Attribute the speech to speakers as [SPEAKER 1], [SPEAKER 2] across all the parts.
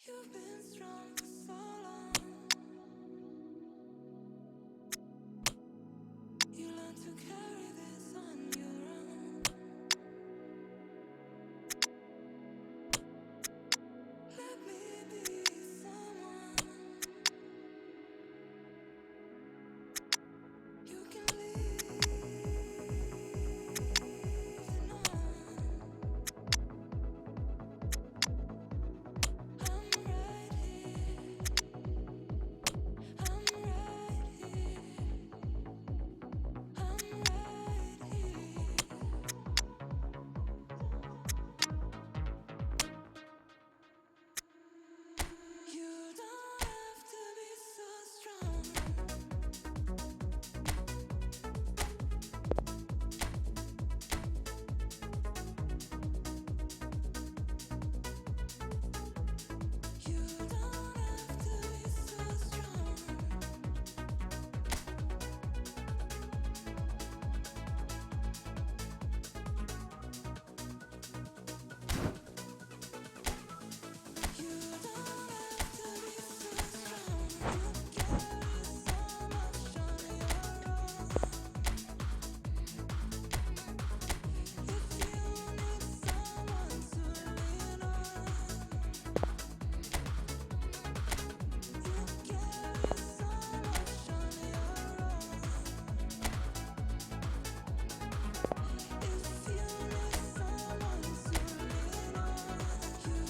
[SPEAKER 1] You've been strong for so long. You learn to carry this on your own. Let me be someone you can lean on. I'm right here. I'm right here. I'm right here. You don't have to be so strong. You don't have to be so strong. You don't have to be so strong. You carry so much on your own. If you need someone to lean on, you carry so much on your own. If you need someone to lean on,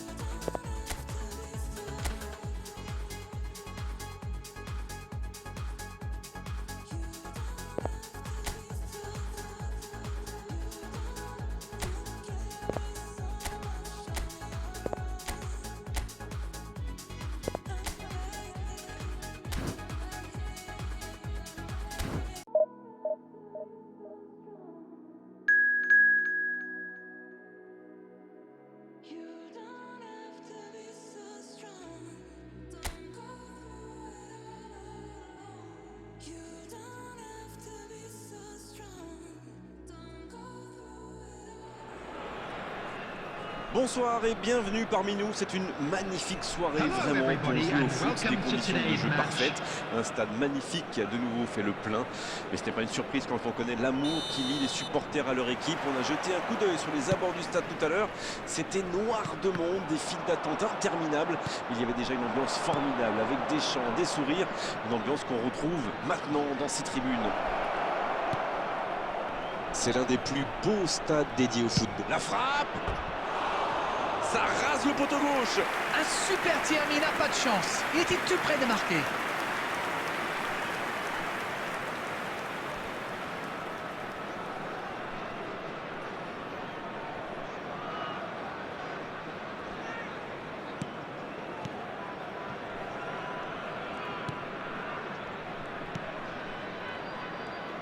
[SPEAKER 1] you don't have to be so. You don't have to be so strong. Don't go through it alone. You don't have to be so strong. Don't go through it alone.
[SPEAKER 2] Bonsoir et bienvenue parmi nous, c'est une magnifique soirée vraiment pour jouer au foot, des conditions de jeu parfaites, un stade magnifique qui a de nouveau fait le plein, mais ce n'est pas une surprise quand on connaît l'amour qui lie les supporters à leur équipe. On a jeté un coup d'œil sur les abords du stade tout à l'heure, c'était noir de monde, des files d'attente interminables, il y avait déjà une ambiance formidable avec des chants, des sourires, une ambiance qu'on retrouve maintenant dans ces tribunes. C'est l'un des plus beaux stades dédiés au football. La frappe! Ça rase le poteau gauche.
[SPEAKER 3] Un super tir, mais il n'a pas de chance. Il était tout près de marquer.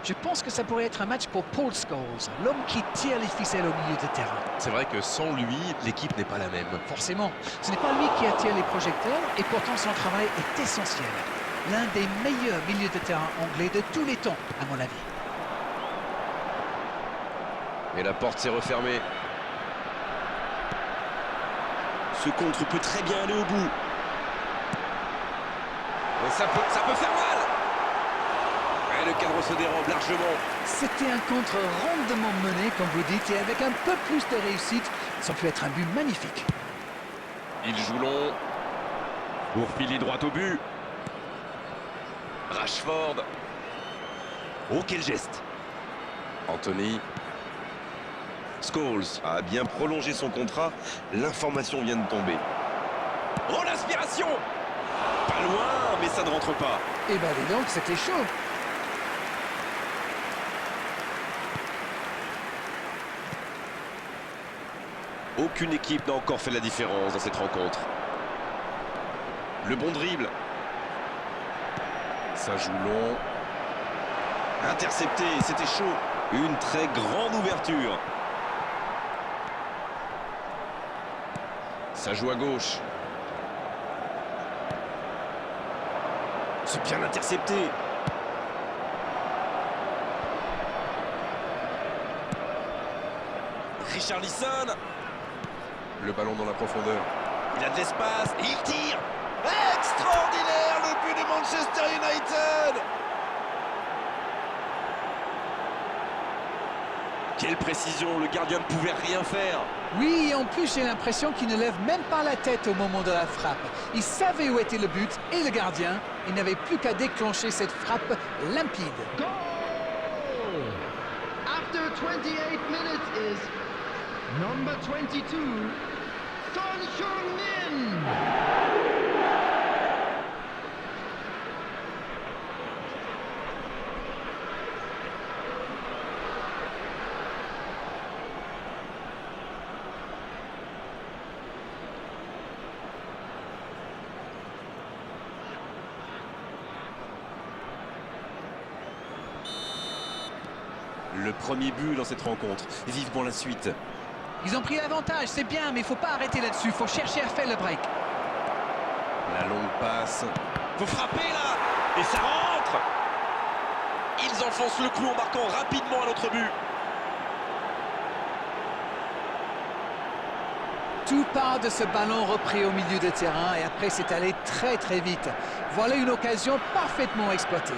[SPEAKER 3] Je pense que ça pourrait être un match pour Paul Scholes, l'homme qui tire les ficelles au milieu de terrain.
[SPEAKER 4] C'est vrai que sans lui, l'équipe n'est pas la même.
[SPEAKER 3] Forcément, ce n'est pas lui qui attire les projecteurs et pourtant son travail est essentiel. L'un des meilleurs milieux de terrain anglais de tous les temps, à mon avis.
[SPEAKER 4] Et la porte s'est refermée.
[SPEAKER 2] Ce contre peut très bien aller au bout. Et ça peut faire mal. Et le cadre se dérobe largement.
[SPEAKER 3] C'était un contre rondement mené, comme vous dites, et avec un peu plus de réussite, ça peut être un but magnifique.
[SPEAKER 4] Il joue long.
[SPEAKER 2] Pour filer droit au but.
[SPEAKER 4] Rashford.
[SPEAKER 2] Oh, quel geste.
[SPEAKER 4] Anthony.
[SPEAKER 2] Scholes a bien prolongé son contrat. L'information vient de tomber. Oh, l'aspiration. Pas loin, mais ça ne rentre pas.
[SPEAKER 3] Eh ben dis donc, c'était chaud.
[SPEAKER 2] Aucune équipe n'a encore fait la différence dans cette rencontre. Le bon dribble. Ça joue long. Intercepté, c'était chaud. Une très grande ouverture. Ça joue à gauche. C'est bien intercepté. Richarlison.
[SPEAKER 4] Le ballon dans la profondeur.
[SPEAKER 2] Il a de l'espace et il tire. Extraordinaire le but de Manchester United. Quelle précision, le gardien ne pouvait rien faire.
[SPEAKER 3] Oui, et en plus, j'ai l'impression qu'il ne lève même pas la tête au moment de la frappe. Il savait où était le but et le gardien. Il n'avait plus qu'à déclencher cette frappe limpide.
[SPEAKER 5] Goal! After 28 minutes is number 22, Son Heung-min.
[SPEAKER 2] Le premier but dans cette rencontre. Vivement la suite.
[SPEAKER 3] Ils ont pris l'avantage, c'est bien, mais il ne faut pas arrêter là-dessus. Il faut chercher à faire le break.
[SPEAKER 2] La longue passe. Faut frapper là. Et ça rentre. Ils enfoncent le clou en marquant rapidement à l'autre but.
[SPEAKER 3] Tout part de ce ballon repris au milieu de terrain et après c'est allé très très vite. Voilà une occasion parfaitement exploitée.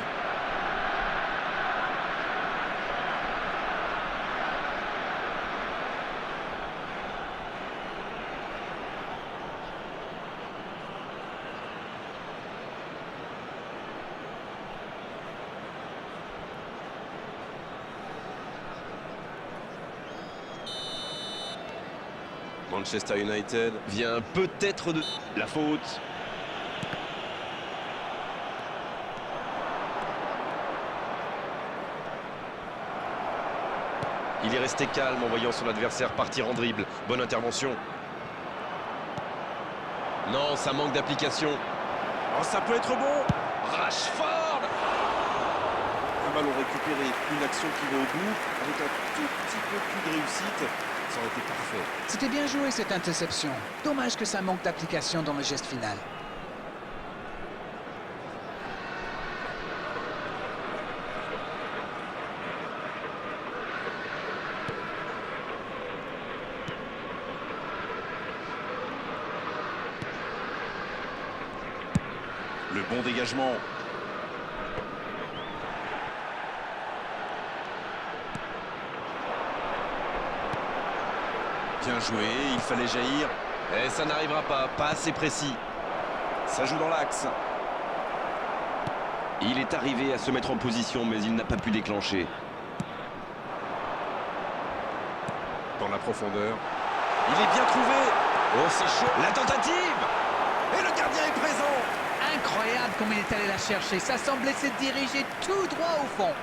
[SPEAKER 2] Manchester United vient peut-être de la faute. Il est resté calme en voyant son adversaire partir en dribble. Bonne intervention. Non, ça manque d'application. Oh, ça peut être bon. Rashford. Un ballon récupéré, une action qui va au bout, avec un tout petit peu plus de réussite. Ça aurait été parfait.
[SPEAKER 3] C'était bien joué cette interception. Dommage que ça manque d'application dans le geste final.
[SPEAKER 2] Le bon dégagement. Bien joué, il fallait jaillir. Et ça n'arrivera pas assez précis. Ça joue dans l'axe. Il est arrivé à se mettre en position, mais il n'a pas pu déclencher. Dans la profondeur. Il est bien trouvé. Oh, c'est chaud. La tentative. Et le gardien est présent.
[SPEAKER 3] Incroyable comme il est allé la chercher. Ça semblait se diriger tout droit au fond.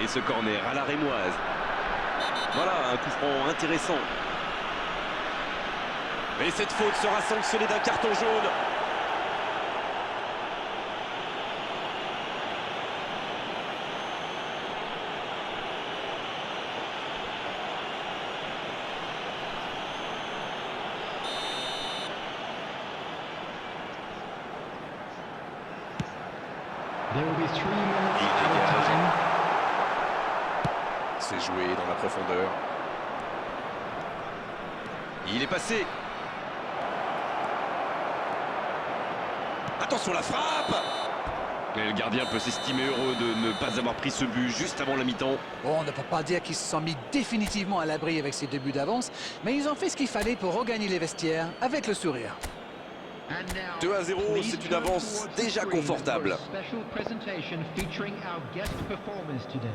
[SPEAKER 2] Et ce corner à la rémoise. Voilà, un coup franc intéressant. Et cette faute sera sanctionnée d'un carton jaune.
[SPEAKER 5] There will be 3 minutes added time.
[SPEAKER 2] C'est joué dans la profondeur. Il est passé. Attention la frappe. Et le gardien peut s'estimer heureux de ne pas avoir pris ce but juste avant la mi-temps.
[SPEAKER 3] Bon, on ne peut pas dire qu'ils se sont mis définitivement à l'abri avec ces 2 buts d'avance, mais ils ont fait ce qu'il fallait pour regagner les vestiaires avec le sourire.
[SPEAKER 2] 2-0, c'est une avance déjà confortable.
[SPEAKER 5] Special presentation featuring our guest performers today.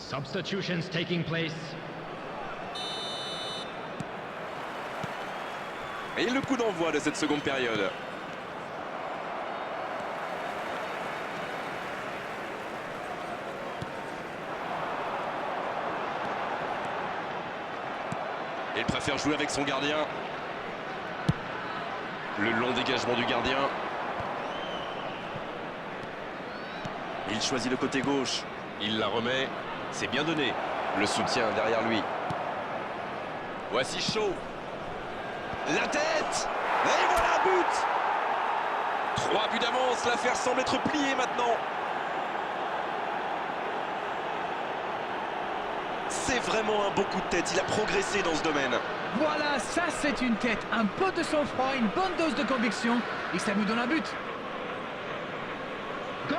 [SPEAKER 5] Substitutions taking place.
[SPEAKER 4] Et le coup d'envoi de cette seconde période. Il préfère jouer avec son gardien. Le long dégagement du gardien.
[SPEAKER 2] Il choisit le côté gauche.
[SPEAKER 4] Il la remet. C'est bien donné. Le soutien derrière lui. Voici Shaw. La tête. Et voilà, but. 3 buts d'avance. L'affaire semble être pliée maintenant.
[SPEAKER 2] C'est vraiment un beau coup de tête. Il a progressé dans ce domaine.
[SPEAKER 3] Voilà, ça c'est une tête. Un peu de sang-froid, une bonne dose de conviction. Et ça nous donne un but.
[SPEAKER 5] Goal!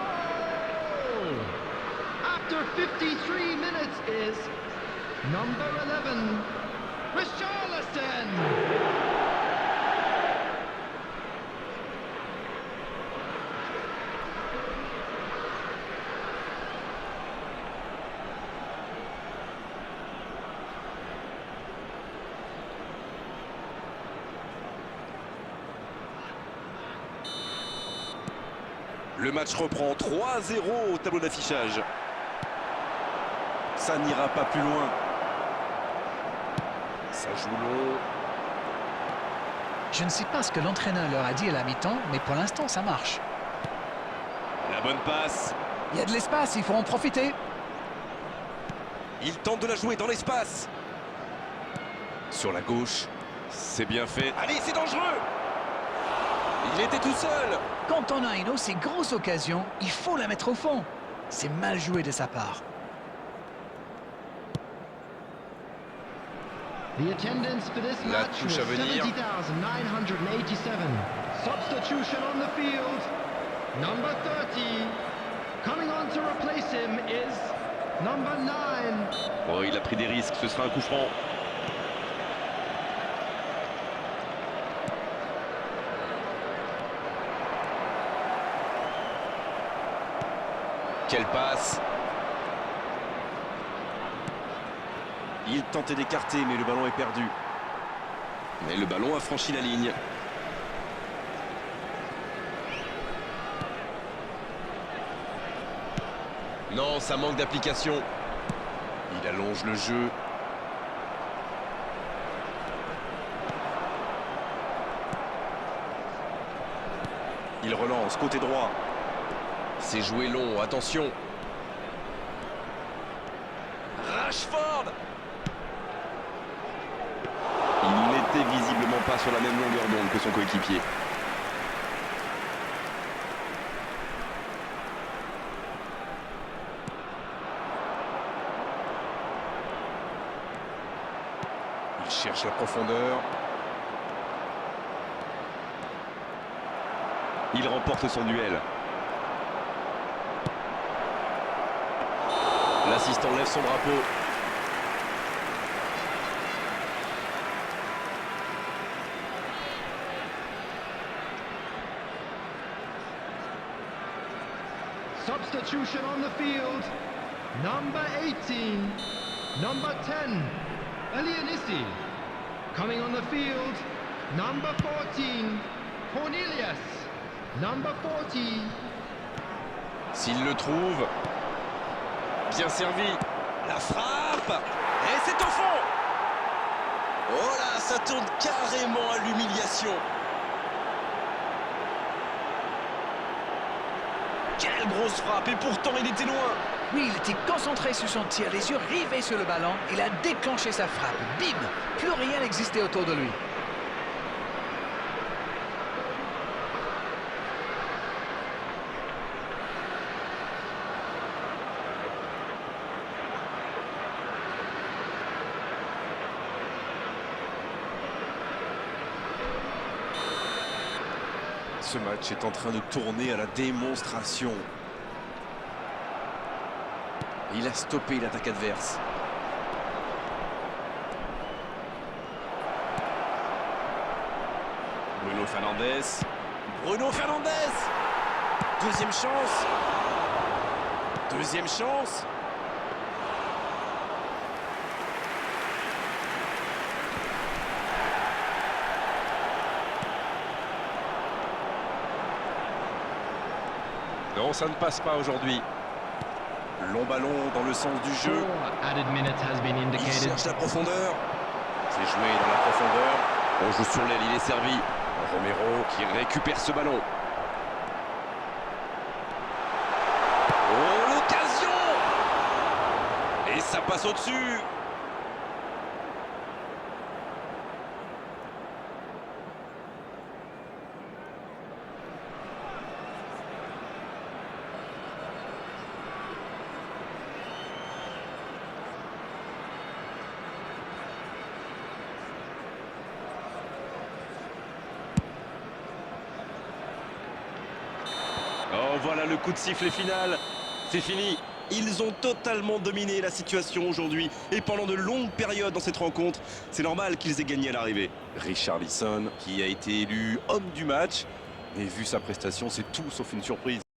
[SPEAKER 5] After 53 minutes is number 11, Richarlison.
[SPEAKER 2] Le match reprend 3-0 au tableau d'affichage. Ça n'ira pas plus loin. Ça joue long.
[SPEAKER 3] Je ne sais pas ce que l'entraîneur leur a dit à la mi-temps, mais pour l'instant ça marche.
[SPEAKER 2] La bonne passe.
[SPEAKER 3] Il y a de l'espace, il faut en profiter.
[SPEAKER 2] Il tente de la jouer dans l'espace. Sur la gauche. C'est bien fait. Allez, c'est dangereux. Il était tout seul.
[SPEAKER 3] Quand on a une aussi grosse occasion, il faut la mettre au fond. C'est mal joué de sa part.
[SPEAKER 5] The attendance for this
[SPEAKER 4] La
[SPEAKER 5] match
[SPEAKER 4] touche
[SPEAKER 5] was
[SPEAKER 4] à venir.
[SPEAKER 5] 70,987. Substitution on the field. Number 30. Coming on to replace him is number 9.
[SPEAKER 2] Oh, il a pris des risques. Ce sera un coup franc.
[SPEAKER 4] Quelle passe.
[SPEAKER 2] Il tentait d'écarter, mais le ballon est perdu. Mais le ballon a franchi la ligne.
[SPEAKER 4] Non, ça manque d'application.
[SPEAKER 2] Il allonge le jeu. Il relance, côté droit.
[SPEAKER 4] C'est joué long, attention.
[SPEAKER 2] Rashford. Il n'était visiblement pas sur la même longueur d'onde que son coéquipier. Il cherche la profondeur. Il remporte son duel. L'assistant lève son drapeau.
[SPEAKER 5] Substitution on the field. Number 18. Number 10. Elianissi. Coming on the field. Number 14. Cornelius. Number 40.
[SPEAKER 4] S'il le trouve. Bien servi.
[SPEAKER 2] La frappe. Et c'est au fond. Oh là, ça tourne carrément à l'humiliation. Quelle grosse frappe. Et pourtant, il était loin.
[SPEAKER 3] Oui, il était concentré sur son tir, les yeux rivés sur le ballon. Il a déclenché sa frappe. Bim! Plus rien n'existait autour de lui.
[SPEAKER 2] Ce match est en train de tourner à la démonstration. Il a stoppé l'attaque adverse. Bruno Fernandes. Bruno Fernandes. Deuxième chance. Deuxième chance.
[SPEAKER 4] Non, ça ne passe pas aujourd'hui.
[SPEAKER 2] Long ballon dans le sens du jeu.
[SPEAKER 5] 4 added minutes has been
[SPEAKER 2] Il
[SPEAKER 5] indicated.
[SPEAKER 2] cherche la profondeur. C'est joué dans la profondeur.
[SPEAKER 4] On joue sur l'aile, il est servi. Romero qui récupère ce ballon. Oh, l'occasion! Et ça passe au-dessus. Oh, voilà le coup de sifflet final. C'est fini. Ils ont totalement dominé la situation aujourd'hui. Et pendant de longues périodes dans cette rencontre, c'est normal qu'ils aient gagné à l'arrivée.
[SPEAKER 2] Richarlison qui a été élu homme du match. Mais vu sa prestation, c'est tout sauf une surprise.